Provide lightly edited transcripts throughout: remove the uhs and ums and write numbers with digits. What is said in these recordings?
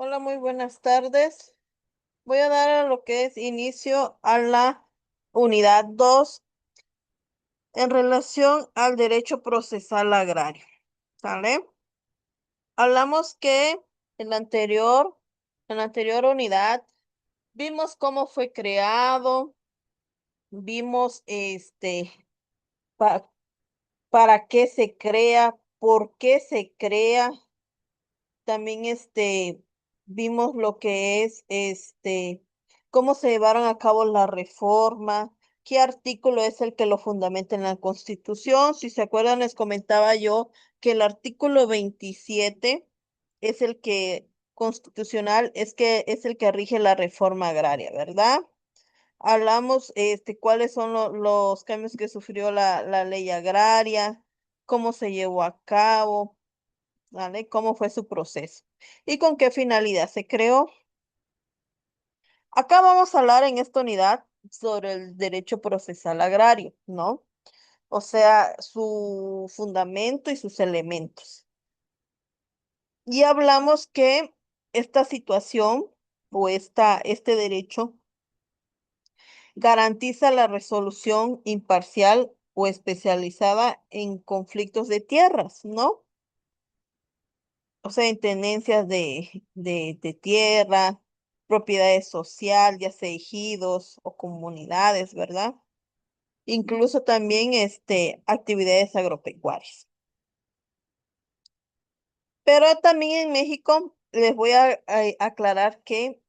Hola, muy buenas tardes. Voy a dar a lo que es inicio a la unidad 2 en relación al derecho procesal agrario. ¿Sale? Hablamos que en la anterior unidad vimos cómo fue creado, vimos pa- para qué se crea, por qué se crea. También vimos lo que es cómo se llevaron a cabo la reforma, qué artículo es el que lo fundamenta en la Constitución. Si se acuerdan, les comentaba yo que el artículo 27 es el que constitucional, es el que rige la reforma agraria, ¿verdad? Hablamos cuáles son los cambios que sufrió la ley agraria, cómo se llevó a cabo. ¿Vale? ¿Cómo fue su proceso? ¿Y con qué finalidad se creó? Acá vamos a hablar en esta unidad sobre el derecho procesal agrario, ¿no? O sea, su fundamento y sus elementos. Y hablamos que esta situación o este derecho garantiza la resolución imparcial o especializada en conflictos de tierras, ¿no? O sea, en tenencias de tierra, propiedades social, ya sea ejidos o comunidades, ¿verdad? Incluso también actividades agropecuarias. Pero también en México les voy a aclarar que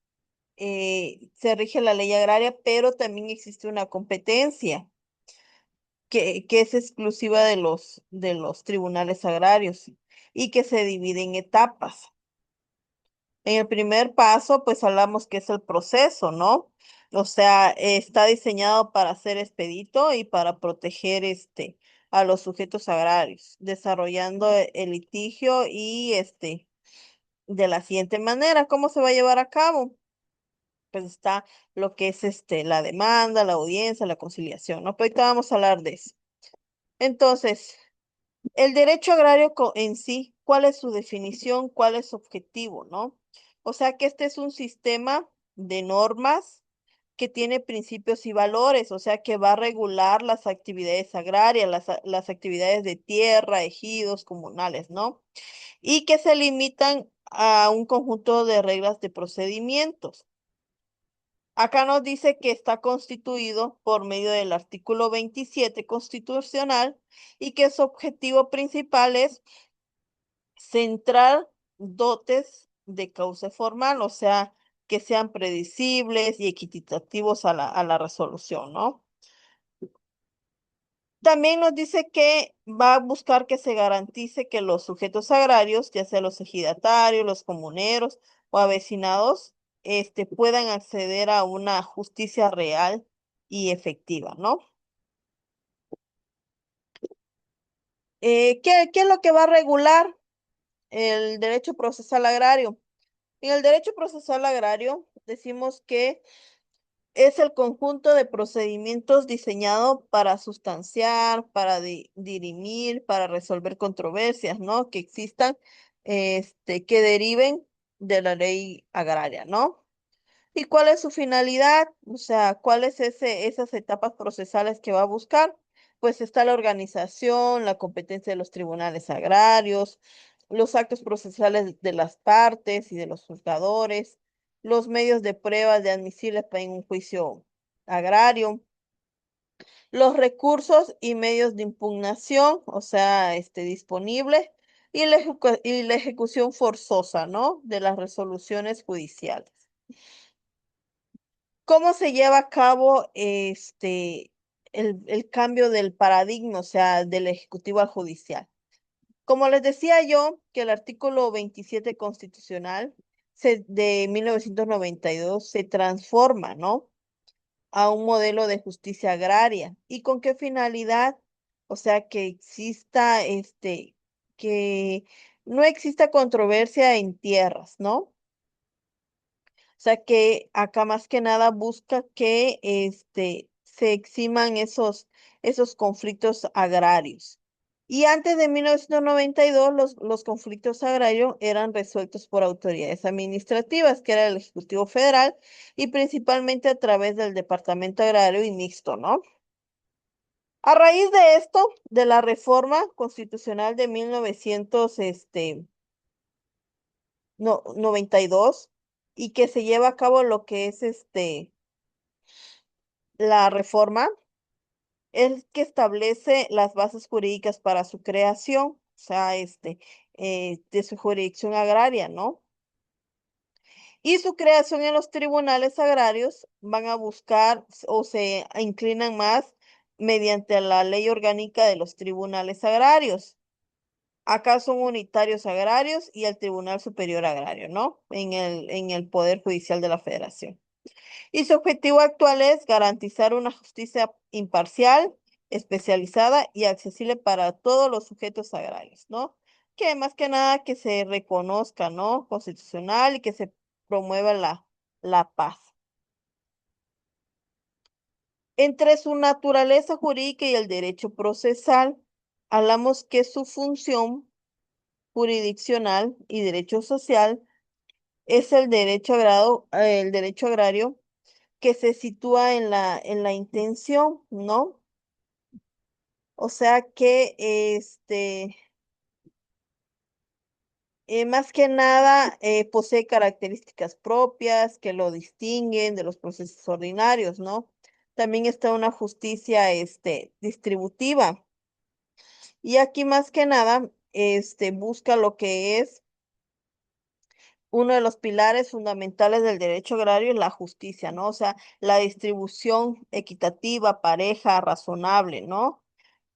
se rige la ley agraria, pero también existe una competencia que es exclusiva de los tribunales agrarios y que se divide en etapas. En el primer paso, pues hablamos que es el proceso, ¿no? O sea, está diseñado para ser expedito y para proteger a los sujetos agrarios, desarrollando el litigio y de la siguiente manera, ¿cómo se va a llevar a cabo? Pues está lo que es la demanda, la audiencia, la conciliación, ¿no? Pero ahorita vamos a hablar de eso. Entonces, el derecho agrario en sí, ¿cuál es su definición? ¿Cuál es su objetivo, no? O sea que este es un sistema de normas que tiene principios y valores, o sea que va a regular las actividades agrarias, las actividades de tierra, ejidos, comunales, ¿no? Y que se limitan a un conjunto de reglas de procedimientos. Acá nos dice que está constituido por medio del artículo 27 constitucional y que su objetivo principal es centrar dotes de cauce formal, o sea, que sean predecibles y equitativos a la resolución, ¿no? También nos dice que va a buscar que se garantice que los sujetos agrarios, ya sea los ejidatarios, los comuneros o avecinados, puedan acceder a una justicia real y efectiva, ¿no? ¿Qué es lo que va a regular el derecho procesal agrario? En el derecho procesal agrario decimos que es el conjunto de procedimientos diseñado para sustanciar, para dirimir, para resolver controversias, ¿no? Que existan, que deriven de la ley agraria, ¿no? ¿Y cuál es su finalidad? O sea, ¿cuáles esas etapas procesales que va a buscar? Pues está la organización, la competencia de los tribunales agrarios, los actos procesales de las partes y de los juzgadores, los medios de prueba de admisibles en un juicio agrario, los recursos y medios de impugnación, o sea, disponibles, y la ejecución forzosa, ¿no? De las resoluciones judiciales. ¿Cómo se lleva a cabo el cambio del paradigma, o sea, del ejecutivo al judicial? Como les decía yo, que el artículo 27 constitucional de 1992 se transforma, ¿no? A un modelo de justicia agraria. ¿Y con qué finalidad? O sea, que exista, que no exista controversia en tierras, ¿no? O sea que acá más que nada busca que se eximan esos conflictos agrarios. Y antes de 1992, los conflictos agrarios eran resueltos por autoridades administrativas, que era el Ejecutivo Federal, y principalmente a través del Departamento Agrario y Mixto, ¿no? A raíz de esto, de la reforma constitucional de 1900, 92, y que se lleva a cabo lo que es la reforma, es que establece las bases jurídicas para su creación, o sea, de su jurisdicción agraria, ¿no? Y su creación en los tribunales agrarios van a buscar o se inclinan más mediante la ley orgánica de los tribunales agrarios. Acá son unitarios agrarios y el Tribunal Superior Agrario, ¿no? En el Poder Judicial de la Federación. Y su objetivo actual es garantizar una justicia imparcial, especializada y accesible para todos los sujetos agrarios, ¿no? Que más que nada que se reconozca, ¿no? Constitucional y que se promueva la paz. Entre su naturaleza jurídica y el derecho procesal, hablamos que su función jurisdiccional y derecho social es el derecho agrario que se sitúa en la intención, ¿no? O sea que más que nada posee características propias que lo distinguen de los procesos ordinarios, ¿no? También está una justicia distributiva. Y aquí más que nada busca lo que es uno de los pilares fundamentales del derecho agrario, es la justicia, ¿no? O sea, la distribución equitativa, pareja, razonable, ¿no?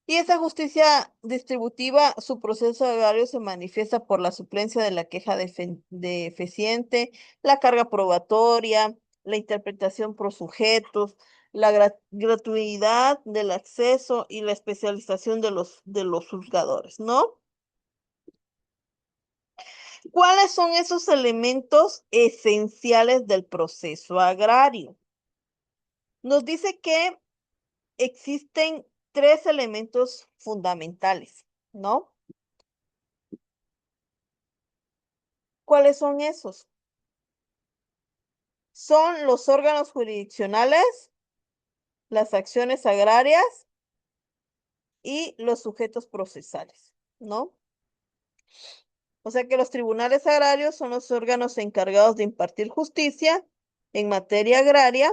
Y esa justicia distributiva, su proceso agrario se manifiesta por la suplencia de la queja deficiente, la carga probatoria, la interpretación por sujetos, la gratuidad del acceso y la especialización de los juzgadores, ¿no? ¿Cuáles son esos elementos esenciales del proceso agrario? Nos dice que existen tres elementos fundamentales, ¿no? ¿Cuáles son esos? Son los órganos jurisdiccionales, las acciones agrarias y los sujetos procesales, ¿no? O sea que los tribunales agrarios son los órganos encargados de impartir justicia en materia agraria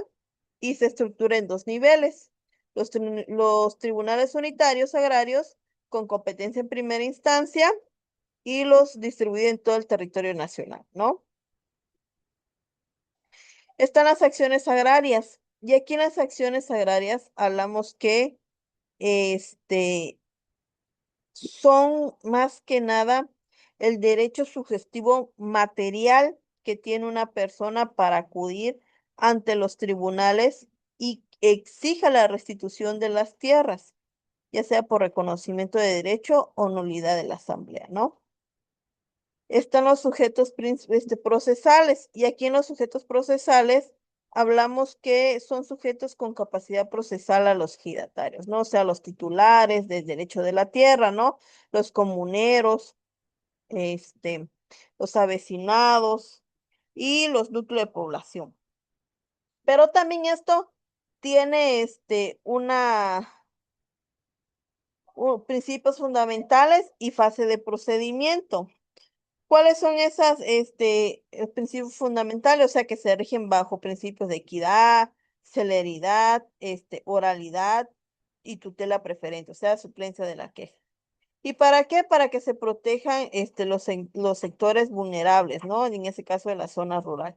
y se estructura en dos niveles. Los tribunales unitarios agrarios con competencia en primera instancia y los distribuyen en todo el territorio nacional, ¿no? Están las acciones agrarias. Y aquí en las acciones agrarias hablamos que este, son más que nada el derecho sugestivo material que tiene una persona para acudir ante los tribunales y exija la restitución de las tierras, ya sea por reconocimiento de derecho o nulidad de la asamblea, ¿no? Están los sujetos procesales, y aquí en los sujetos procesales hablamos que son sujetos con capacidad procesal a los giratarios, ¿no? O sea, los titulares del derecho de la tierra, ¿no? Los comuneros, este, los avecinados y los núcleos de población. Pero también esto tiene principios fundamentales y fase de procedimiento. ¿Cuáles son esas principios fundamentales? O sea, que se rigen bajo principios de equidad, celeridad, oralidad y tutela preferente, o sea, suplencia de la queja. ¿Y para qué? Para que se protejan los sectores vulnerables, ¿no? En ese caso de la zona rural.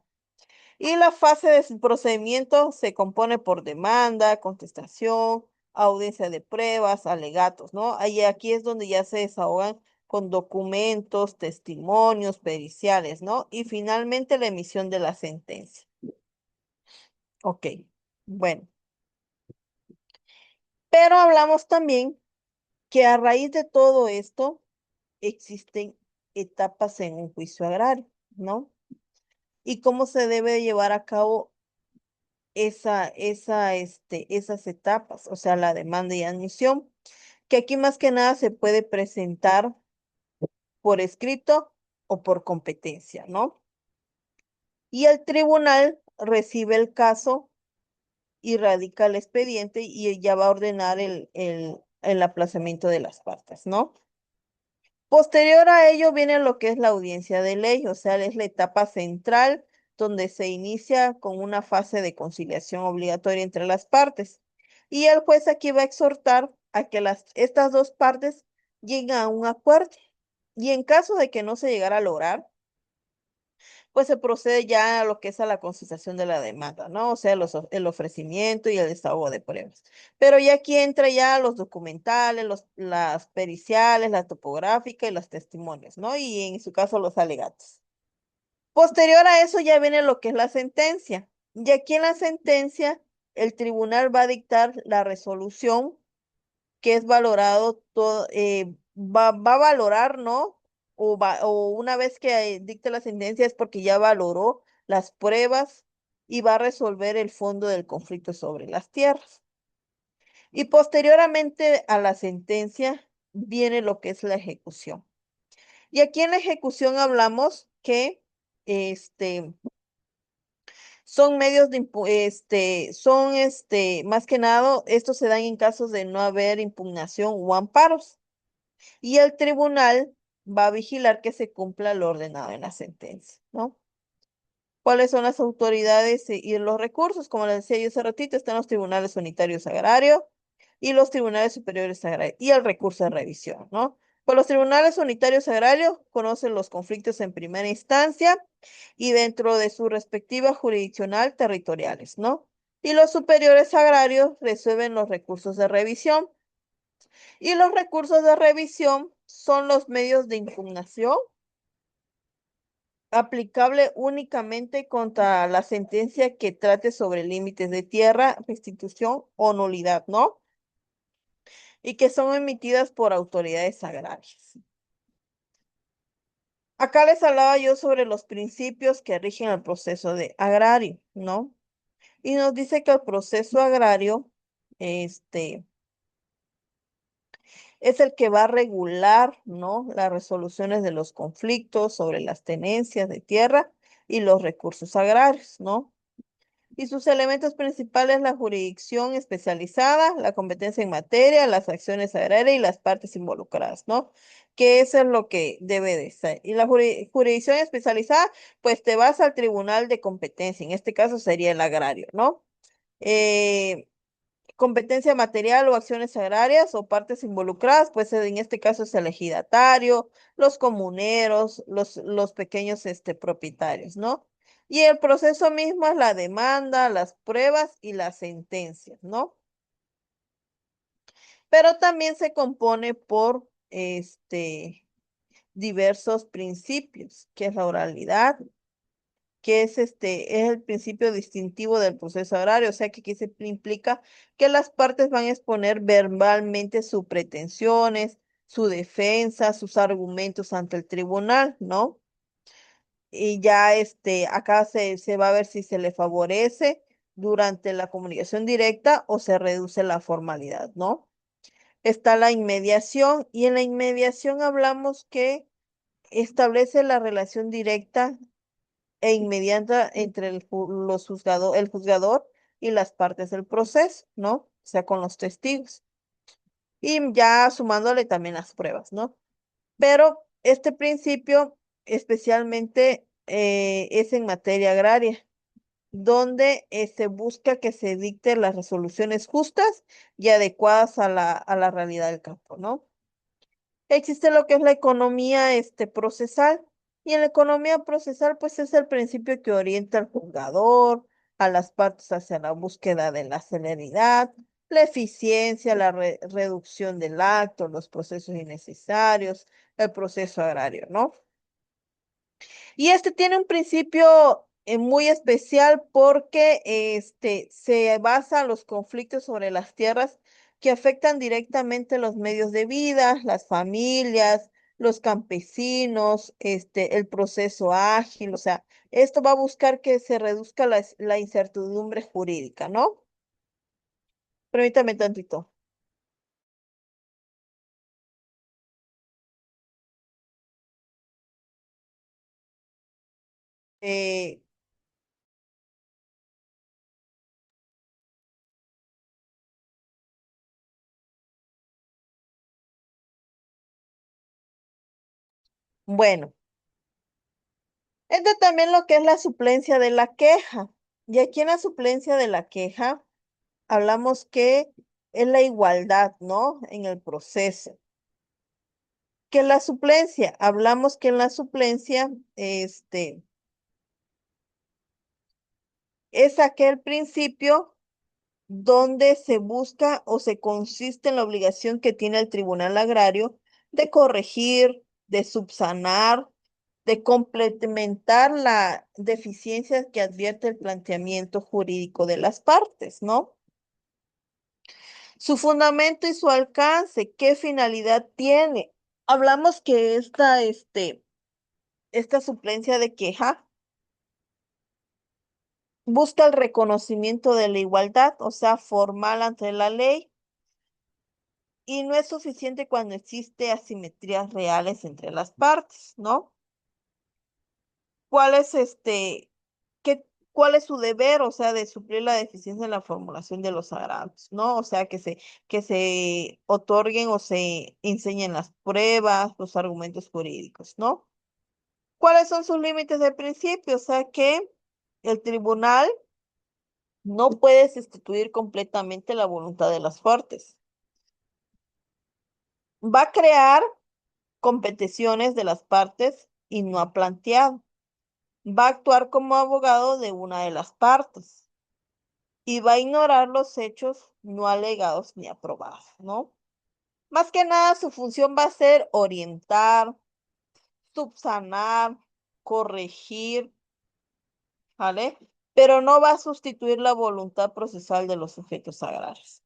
Y la fase de su procedimiento se compone por demanda, contestación, audiencia de pruebas, alegatos, ¿no? Ahí aquí es donde ya se desahogan con documentos, testimonios, periciales, ¿no? Y finalmente la emisión de la sentencia. Ok, bueno. Pero hablamos también que a raíz de todo esto existen etapas en un juicio agrario, ¿no? Y cómo se debe llevar a cabo esas etapas, o sea, la demanda y admisión. que aquí más que nada se puede presentar por escrito o por competencia, ¿no? Y el tribunal recibe el caso y radica el expediente y ya va a ordenar el aplazamiento de las partes, ¿no? Posterior a ello viene lo que es la audiencia de ley, o sea, es la etapa central donde se inicia con una fase de conciliación obligatoria entre las partes. Y el juez aquí va a exhortar a que estas dos partes lleguen a un acuerdo. Y en caso de que no se llegara a lograr, pues se procede ya a lo que es a la conciliación de la demanda, ¿no? O sea, el ofrecimiento y el desahogo de pruebas. Pero ya aquí entra ya los documentales, las periciales, la topográfica y los testimonios, ¿no? Y en su caso los alegatos. Posterior a eso ya viene lo que es la sentencia. Y aquí en la sentencia, el tribunal va a dictar la resolución que es valorado todo, va a valorar, ¿no? O una vez que dicte la sentencia es porque ya valoró las pruebas y va a resolver el fondo del conflicto sobre las tierras. Y posteriormente a la sentencia viene lo que es la ejecución. Y aquí en la ejecución hablamos que este, son medios de, más que nada, estos se dan en casos de no haber impugnación o amparos. Y el tribunal va a vigilar que se cumpla lo ordenado en la sentencia, ¿no? ¿Cuáles son las autoridades y los recursos? Como les decía yo hace ratito, están los tribunales unitarios agrarios y los tribunales superiores agrarios y el recurso de revisión, ¿no? Pues los tribunales unitarios agrarios conocen los conflictos en primera instancia y dentro de su respectiva jurisdiccional territoriales, ¿no? Y los superiores agrarios resuelven los recursos de revisión. Y los recursos de revisión son los medios de impugnación aplicable únicamente contra la sentencia que trate sobre límites de tierra, restitución o nulidad, ¿no? Y que son emitidas por autoridades agrarias. Acá les hablaba yo sobre los principios que rigen el proceso de agrario, ¿no? Y nos dice que el proceso agrario, este, es el que va a regular, ¿no? Las resoluciones de los conflictos sobre las tenencias de tierra y los recursos agrarios, ¿no? Y sus elementos principales, la jurisdicción especializada, la competencia en materia, las acciones agrarias y las partes involucradas, ¿no? Que eso es lo que debe de ser. Y la jurisdicción especializada, pues te vas al tribunal de competencia, en este caso sería el agrario, ¿no? Eh, competencia material o acciones agrarias o partes involucradas, pues en este caso es el ejidatario, los comuneros, los pequeños propietarios, ¿no? Y el proceso mismo es la demanda, las pruebas y las sentencias, ¿no? Pero también se compone por diversos principios, que es la oralidad, que es el principio distintivo del proceso agrario, o sea que aquí se implica que las partes van a exponer verbalmente sus pretensiones, su defensa, sus argumentos ante el tribunal, ¿no? Y ya acá se va a ver si se le favorece durante la comunicación directa o se reduce la formalidad, ¿no? Está la inmediación y en la inmediación hablamos que establece la relación directa e inmediata entre el juzgador y las partes del proceso, ¿no? O sea, con los testigos. Y ya sumándole también las pruebas, ¿no? Pero este principio especialmente es en materia agraria, donde se busca que se dicten las resoluciones justas y adecuadas a la realidad del campo, ¿no? Existe lo que es la economía procesal. Y en la economía procesal, pues es el principio que orienta al jugador, a las partes hacia la búsqueda de la celeridad, la eficiencia, la reducción del acto, los procesos innecesarios, el proceso agrario, ¿no? Y este tiene un principio muy especial porque se basa en los conflictos sobre las tierras que afectan directamente los medios de vida, las familias, los campesinos, el proceso ágil, o sea, esto va a buscar que se reduzca la incertidumbre jurídica, ¿no? Permítame tantito. Eh, bueno, entra también lo que es la suplencia de la queja. Y aquí en la suplencia de la queja hablamos que es la igualdad, ¿no? En el proceso. Que la suplencia, hablamos que en la suplencia, es aquel principio donde se busca o se consiste en la obligación que tiene el Tribunal Agrario de corregir, de subsanar, de complementar la deficiencia que advierte el planteamiento jurídico de las partes, ¿no? Su fundamento y su alcance, ¿qué finalidad tiene? Hablamos que esta suplencia de queja busca el reconocimiento de la igualdad, o sea, formal ante la ley, y no es suficiente cuando existe asimetrías reales entre las partes, ¿no? ¿Cuál es cuál es su deber? O sea, de suplir la deficiencia en la formulación de los agravios, ¿no? O sea, que se otorguen o se enseñen las pruebas, los argumentos jurídicos, ¿no? ¿Cuáles son sus límites de principio? O sea, que el tribunal no puede sustituir completamente la voluntad de las partes. Va a crear competiciones de las partes y no ha planteado. Va a actuar como abogado de una de las partes y va a ignorar los hechos no alegados ni aprobados, ¿no? Más que nada, su función va a ser orientar, subsanar, corregir, ¿vale? Pero no va a sustituir la voluntad procesal de los sujetos agrarios.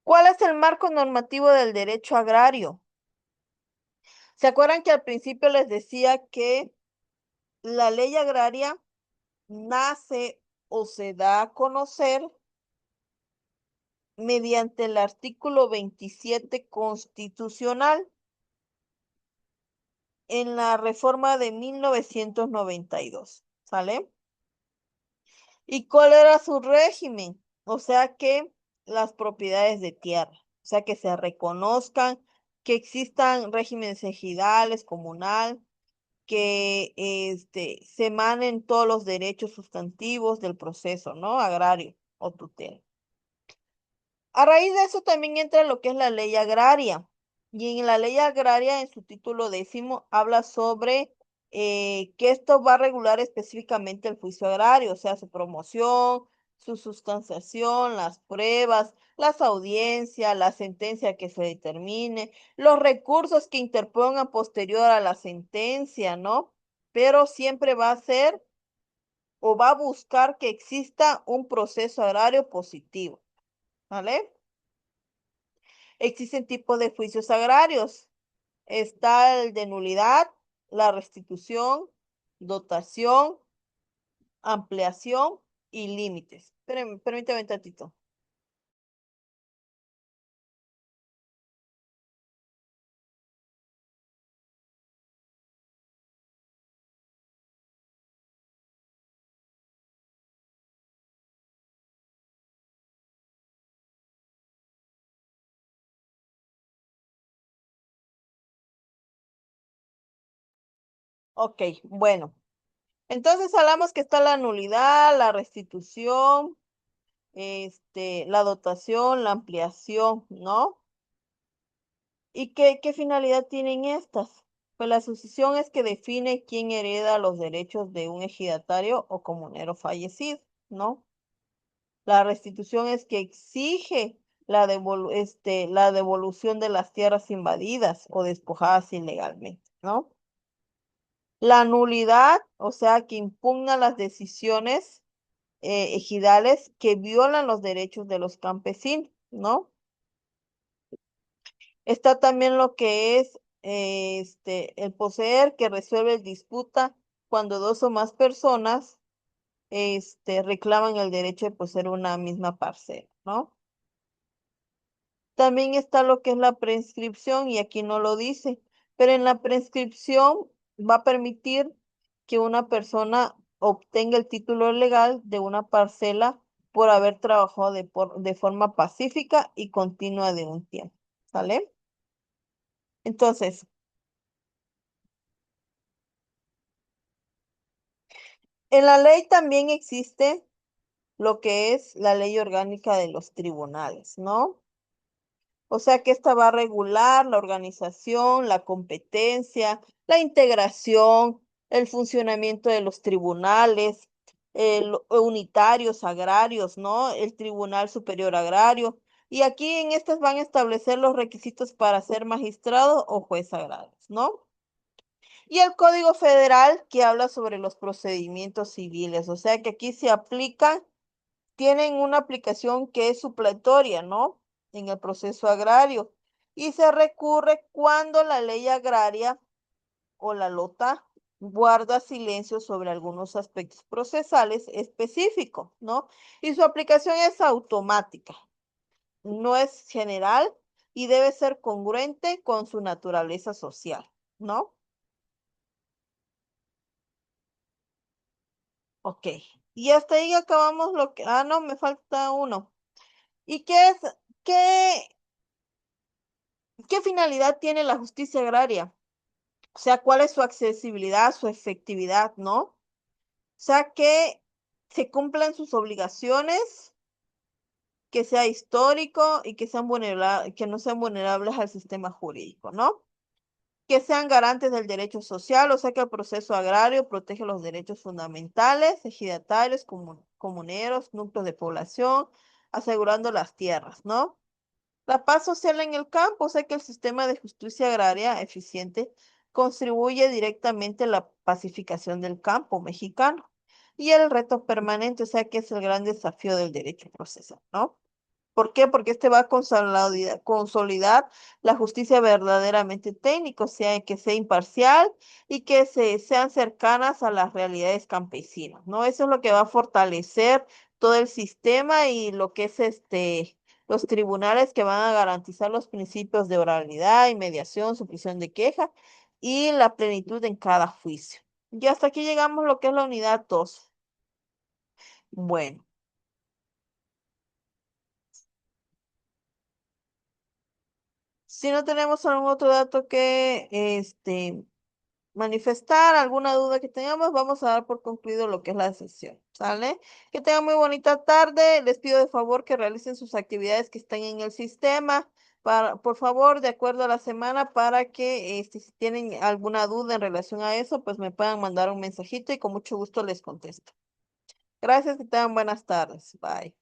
¿Cuál es el marco normativo del derecho agrario? ¿Se acuerdan que al principio les decía que la ley agraria nace o se da a conocer mediante el artículo 27 constitucional en la reforma de 1992? ¿Sale? ¿Y cuál era su régimen? O sea que las propiedades de tierra, o sea que se reconozcan, que existan regímenes ejidales, comunal, que se emanen todos los derechos sustantivos del proceso, ¿no? Agrario o tutela. A raíz de eso también entra lo que es la ley agraria. Y en la ley agraria, en su título 10, habla sobre que esto va a regular específicamente el juicio agrario, o sea, su promoción, su sustanciación, las pruebas, las audiencias, la sentencia que se determine, los recursos que interpongan posterior a la sentencia, ¿no? Pero siempre va a ser o va a buscar que exista un proceso agrario positivo, ¿vale? Existen tipos de juicios agrarios. Está el de nulidad, la restitución, dotación, ampliación y límites. Permítame un tantito. Ok, bueno. Entonces hablamos que está la nulidad, la restitución, la dotación, la ampliación, ¿no? ¿Y qué finalidad tienen estas? Pues la sucesión es que define quién hereda los derechos de un ejidatario o comunero fallecido, ¿no? La restitución es que exige la devolución de las tierras invadidas o despojadas ilegalmente, ¿no? La nulidad, o sea, que impugna las decisiones ejidales que violan los derechos de los campesinos, ¿no? Está también lo que es el poseer, que resuelve el disputa cuando dos o más personas reclaman el derecho de poseer una misma parcela, ¿no? También está lo que es la prescripción, y aquí no lo dice, pero en la prescripción va a permitir que una persona obtenga el título legal de una parcela por haber trabajado de forma pacífica y continua de un tiempo. ¿Sale? Entonces, en la ley también existe lo que es la ley orgánica de los tribunales, ¿no? O sea que esta va a regular la organización, la competencia, la integración, el funcionamiento de los tribunales, unitarios, agrarios, ¿no? El Tribunal Superior Agrario. Y aquí en estas van a establecer los requisitos para ser magistrado o juez agrario, ¿no? Y el Código Federal que habla sobre los procedimientos civiles. O sea que aquí se aplica, tienen una aplicación que es supletoria, ¿no? En el proceso agrario. Y se recurre cuando la ley agraria o la LOTA guarda silencio sobre algunos aspectos procesales específicos, ¿no? Y su aplicación es automática, no es general y debe ser congruente con su naturaleza social, ¿no? Ok. Y hasta ahí acabamos lo que... Ah, no, me falta uno. ¿Y qué, qué finalidad tiene la justicia agraria? O sea, ¿cuál es su accesibilidad, su efectividad, no? O sea, que se cumplan sus obligaciones, que sea histórico y que que no sean vulnerables al sistema jurídico, ¿no? Que sean garantes del derecho social, o sea, que el proceso agrario protege los derechos fundamentales, ejidatarios, comuneros, núcleos de población, asegurando las tierras, ¿no? La paz social en el campo, o sea que el sistema de justicia agraria eficiente contribuye directamente a la pacificación del campo mexicano. Y el reto permanente, o sea que es el gran desafío del derecho procesal, ¿no? ¿Por qué? Porque este va a consolidar la justicia verdaderamente técnica, o sea, que sea imparcial y que sean cercanas a las realidades campesinas, ¿no? Eso es lo que va a fortalecer todo el sistema y lo que es los tribunales que van a garantizar los principios de oralidad, inmediación, supresión de queja y la plenitud en cada juicio. Y hasta aquí llegamos a lo que es la unidad 2. Bueno. Si no tenemos algún otro dato que manifestar, alguna duda que tengamos, vamos a dar por concluido lo que es la sesión. ¿Sale? Que tengan muy bonita tarde. Les pido de favor que realicen sus actividades que están en el sistema. Por favor, de acuerdo a la semana, para que si tienen alguna duda en relación a eso, pues me puedan mandar un mensajito y con mucho gusto les contesto. Gracias, que tengan buenas tardes. Bye.